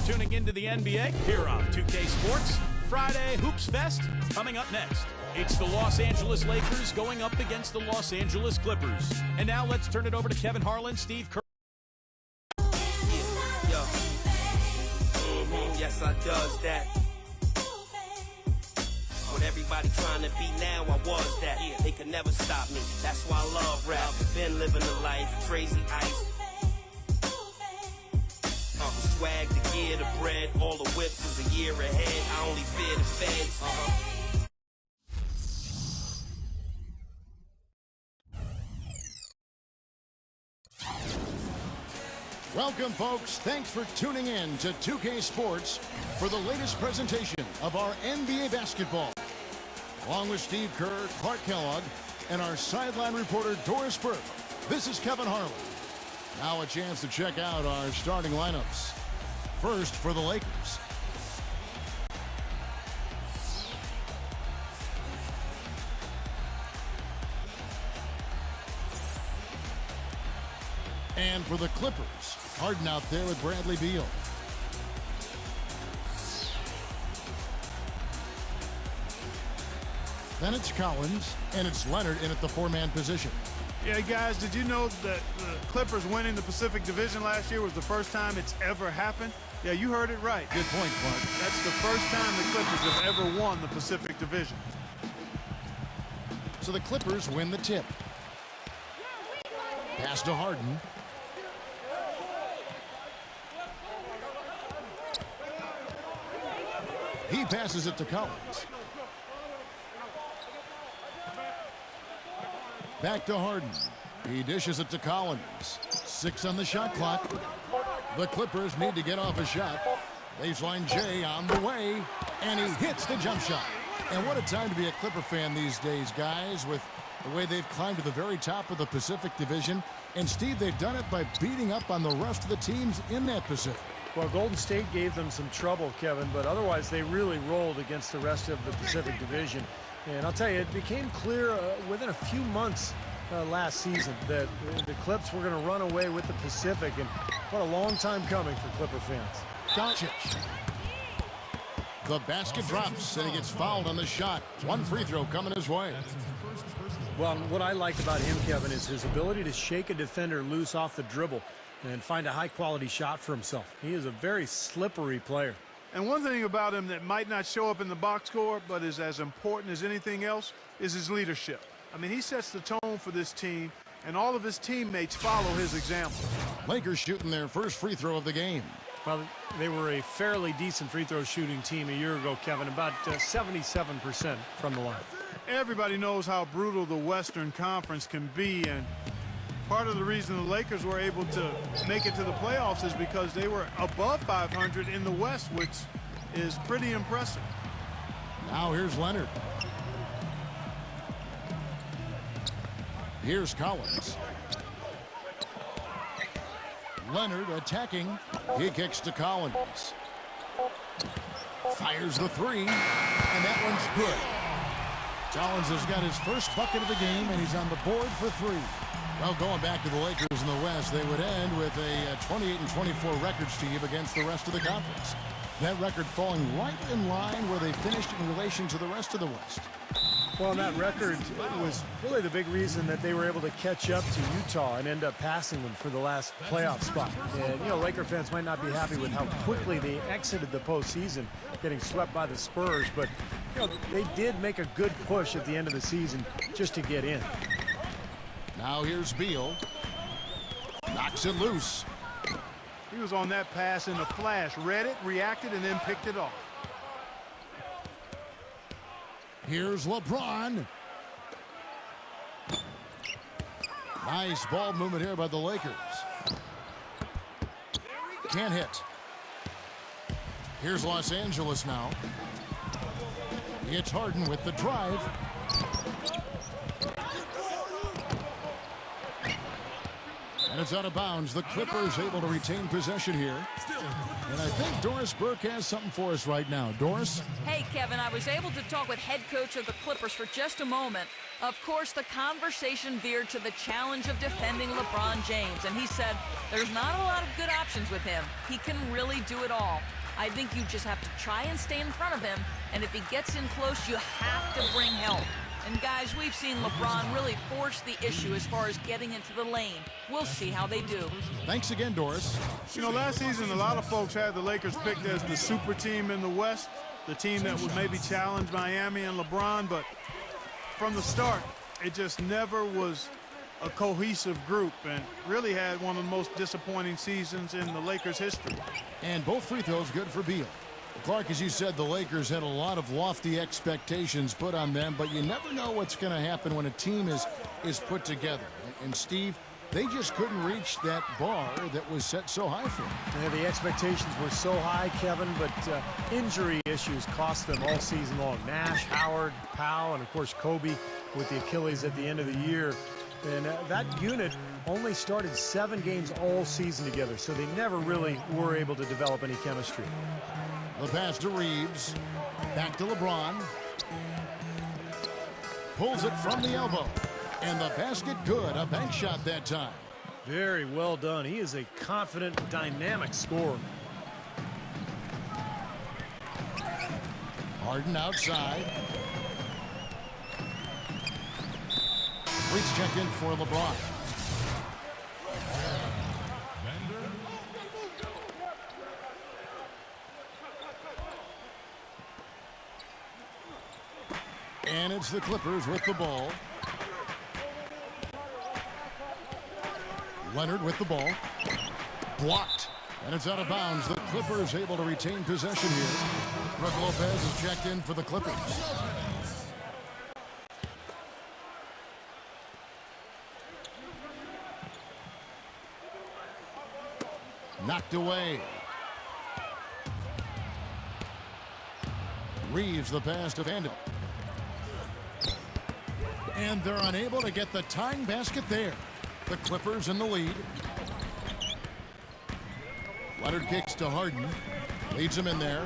tuning into the NBA here on 2K Sports. Friday Hoops Fest coming up next. It's the Los Angeles Lakers going up against the Los Angeles Clippers. And now let's turn it over to Kevin Harlan, Steve Kerr. Yes, I does that. When everybody trying to be now, I was that. They could never stop me. That's why I love rap. Been living the life, crazy ice. Swag, the gear, the bread, all the whips is a year ahead. I only fear the feds. Welcome, folks. Thanks for tuning in to 2K Sports for the latest presentation of our NBA basketball. Along with Steve Kerr, Clark Kellogg, and our sideline reporter, Doris Burke, this is Kevin Harlan. Now a chance to check out our starting lineups. First for the Lakers. And for the Clippers, Harden out there with Bradley Beal. Then it's Collins, and it's Leonard in at the four-man position. Yeah, guys, did you know that the Clippers winning the Pacific Division last year was the first time it's ever happened? Yeah, you heard it right. Good point, Clark. That's the first time the Clippers have ever won the Pacific Division. So the Clippers win the tip. Pass to Harden. He passes it to Collins. Back to Harden. He dishes it to Collins. 6 on the shot clock. The Clippers need to get off a shot. Baseline J on the way. And he hits the jump shot. And what a time to be a Clipper fan these days, guys, with the way they've climbed to the very top of the Pacific Division. And, Steve, they've done it by beating up on the rest of the teams in that Pacific. Well, Golden State gave them some trouble, Kevin, but otherwise they really rolled against the rest of the Pacific Division. And I'll tell you, it became clear within a few months last season that the Clips were going to run away with the Pacific, and what a long time coming for Clipper fans. Doncic. The basket drops, and he gets fouled on the shot. One free throw coming his way. Well, what I liked about him, Kevin, is his ability to shake a defender loose off the dribble and find a high-quality shot for himself. He is a very slippery player. And one thing about him that might not show up in the box score, but is as important as anything else, is his leadership. I mean, he sets the tone for this team, and all of his teammates follow his example. Lakers shooting their first free throw of the game. Well, they were a fairly decent free throw shooting team a year ago, Kevin, about 77% from the line. Everybody knows how brutal the Western Conference can be, and part of the reason the Lakers were able to make it to the playoffs is because they were above 500 in the West, which is pretty impressive. Now here's Leonard. Here's Collins. Leonard attacking. He kicks to Collins. Fires the three, and that one's good. Collins has got his first bucket of the game, and he's on the board for 3. Well, going back to the Lakers in the West, they would end with a 28-24 record, Steve, against the rest of the conference. That record falling right in line where they finished in relation to the rest of the West. Well, that record was really the big reason that they were able to catch up to Utah and end up passing them for the last playoff spot. And, you know, Laker fans might not be happy with how quickly they exited the postseason, getting swept by the Spurs, but, you know, they did make a good push at the end of the season just to get in. Now here's Beal. Knocks it loose. He was on that pass in a flash, read it, reacted, and then picked it off. Here's LeBron. Nice ball movement here by the Lakers. Can't hit. Here's Los Angeles now. It's Harden with the drive. And it's out of bounds. The Clippers able to retain possession here. And I think Doris Burke has something for us right now. Doris? Hey, Kevin, I was able to talk with head coach of the Clippers for just a moment. Of course, the conversation veered to the challenge of defending LeBron James, and he said there's not a lot of good options with him. He can really do it all. I think you just have to try and stay in front of him, and if he gets in close, you have to bring help. And guys, we've seen LeBron really force the issue as far as getting into the lane. We'll see how they do. Thanks again, Doris. You know, last season, a lot of folks had the Lakers picked as the super team in the West, the team that would maybe challenge Miami and LeBron, but from the start, it just never was a cohesive group and really had one of the most disappointing seasons in the Lakers' history. And both free throws good for Beal. Clark, as you said, the Lakers had a lot of lofty expectations put on them, but you never know what's going to happen when a team is put together. And Steve, they just couldn't reach that bar that was set so high for them. Yeah, the expectations were so high, Kevin, but injury issues cost them all season long. Nash, Howard, Powell, and of course Kobe with the Achilles at the end of the year. And that unit only started 7 games all season together, so they never really were able to develop any chemistry. The pass to Reeves. Back to LeBron. Pulls it from the elbow. And the basket good. A bank shot that time. Very well done. He is a confident, dynamic scorer. Harden outside. Reach checked in for LeBron. And it's the Clippers with the ball. Leonard with the ball. Blocked. And it's out of bounds. The Clippers able to retain possession here. Brook Lopez is checked in for the Clippers. Knocked away. Reeves the pass to Vandal. And they're unable to get the tying basket there. The Clippers in the lead. Leonard kicks to Harden. Leads him in there.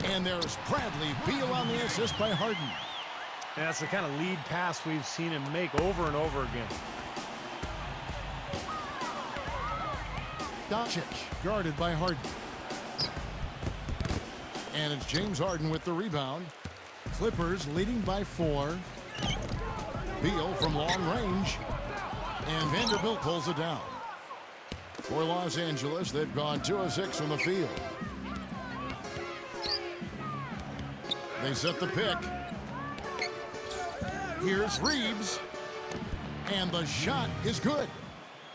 And there's Bradley Beal on the assist by Harden. And that's the kind of lead pass we've seen him make over and over again. Doncic guarded by Harden. And it's James Harden with the rebound. Clippers leading by 4. Beal from long range. And Vanderbilt pulls it down. For Los Angeles, they've gone 2 of 6 from the field. They set the pick. Here's Reeves. And the shot is good.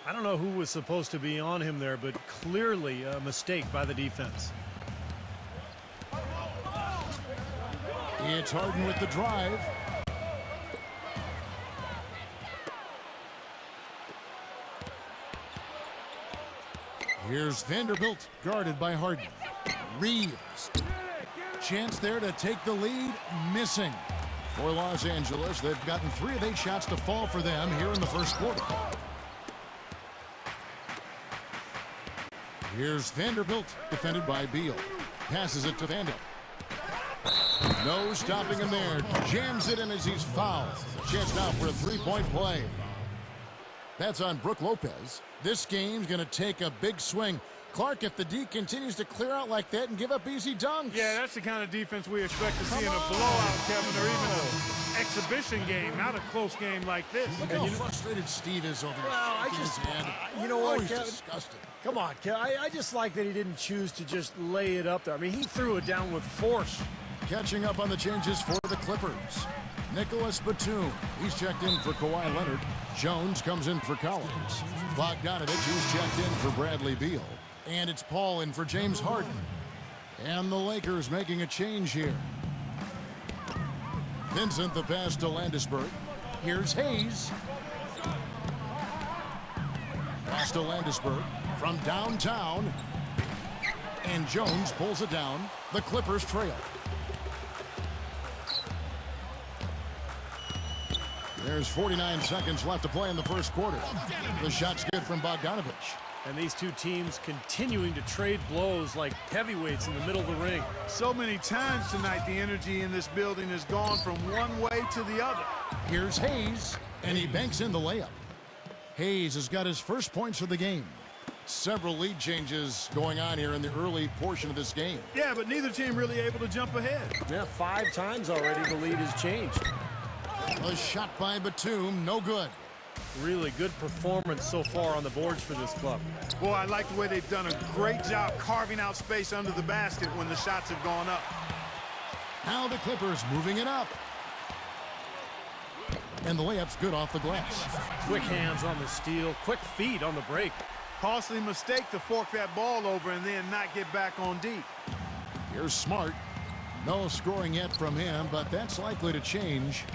I don't know who was supposed to be on him there, but clearly a mistake by the defense. It's Harden with the drive. Here's Vanderbilt, guarded by Harden. Reeves. Chance there to take the lead, missing. For Los Angeles, they've gotten 3 of 8 shots to fall for them here in the first quarter. Here's Vanderbilt, defended by Beal. Passes it to Vandal. No stopping him there. Jams it in as he's fouled. Chance now for a 3-point play. That's on Brook Lopez. This game's going to take a big swing. Clark, if the D continues to clear out like that and give up easy dunks. Yeah, that's the kind of defense we expect to see in a blowout, Kevin, or even an exhibition game, not a close game like this. Look how frustrated Steve is over Well, I just, you know Oh, what, he's Kevin? disgusted. Come on, Kevin. I just like that he didn't choose to just lay it up there. I mean, he threw it down with force. Catching up on the changes for the Clippers. Nicholas Batum. He's checked in for Kawhi Leonard. Jones comes in for Collins. Bogdanovich is checked in for Bradley Beal. And it's Paul in for James Harden. And the Lakers making a change here. Vincent the pass to Landisberg. Here's Hayes. Pass to Landisberg from downtown. And Jones pulls it down. The Clippers trail. There's 49 seconds left to play in the first quarter. The shot's good from Bogdanovich. And these two teams continuing to trade blows like heavyweights in the middle of the ring. So many times tonight, the energy in this building has gone from one way to the other. Here's Hayes, and he banks in the layup. Hayes has got his first points of the game. Several lead changes going on here in the early portion of this game. Yeah, but neither team really able to jump ahead. Yeah, 5 times already the lead has changed. A shot by Batum, no good. Really good performance so far on the boards for this club. Boy, I like the way they've done a great job carving out space under the basket when the shots have gone up. Now the Clippers moving it up. And the layup's good off the glass. Quick hands on the steal, quick feet on the break. Costly mistake to fork that ball over and then not get back on deep. Here's Smart. No scoring yet from him, but that's likely to change.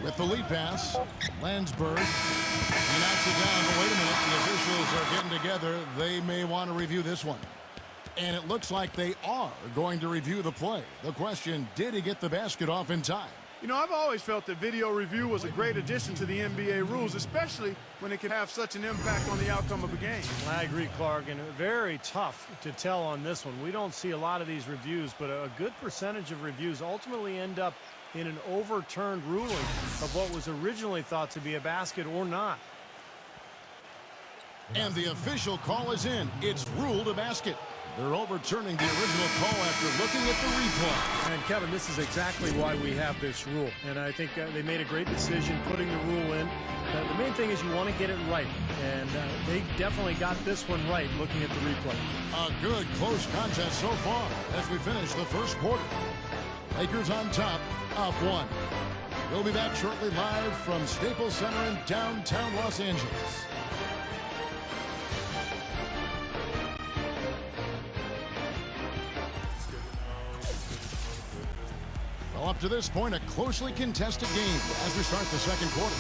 With the lead pass, Landsberg. He knocks it down, but wait a minute. The officials are getting together. They may want to review this one. And it looks like they are going to review the play. The question, did he get the basket off in time? You know, I've always felt that video review was a great addition to the NBA rules, especially when it can have such an impact on the outcome of a game. I agree, Clark, and very tough to tell on this one. We don't see a lot of these reviews, but a good percentage of reviews ultimately end up in an overturned ruling of what was originally thought to be a basket or not. And the official call is in. It's ruled a basket. They're overturning the original call after looking at the replay. And Kevin, this is exactly why we have this rule. And I think they made a great decision putting the rule in. The main thing is you want to get it right. And they definitely got this one right looking at the replay. A good close contest so far as we finish the first quarter. Lakers on top, up 1. We'll be back shortly live from Staples Center in downtown Los Angeles. Well, up to this point, a closely contested game as we start the second quarter.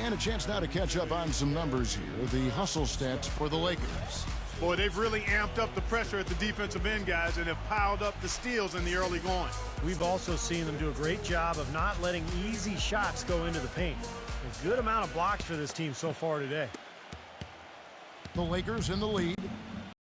And a chance now to catch up on some numbers here. The hustle stats for the Lakers. Boy, they've really amped up the pressure at the defensive end, guys, and have piled up the steals in the early going. We've also seen them do a great job of not letting easy shots go into the paint. A good amount of blocks for this team so far today. The Lakers in the lead.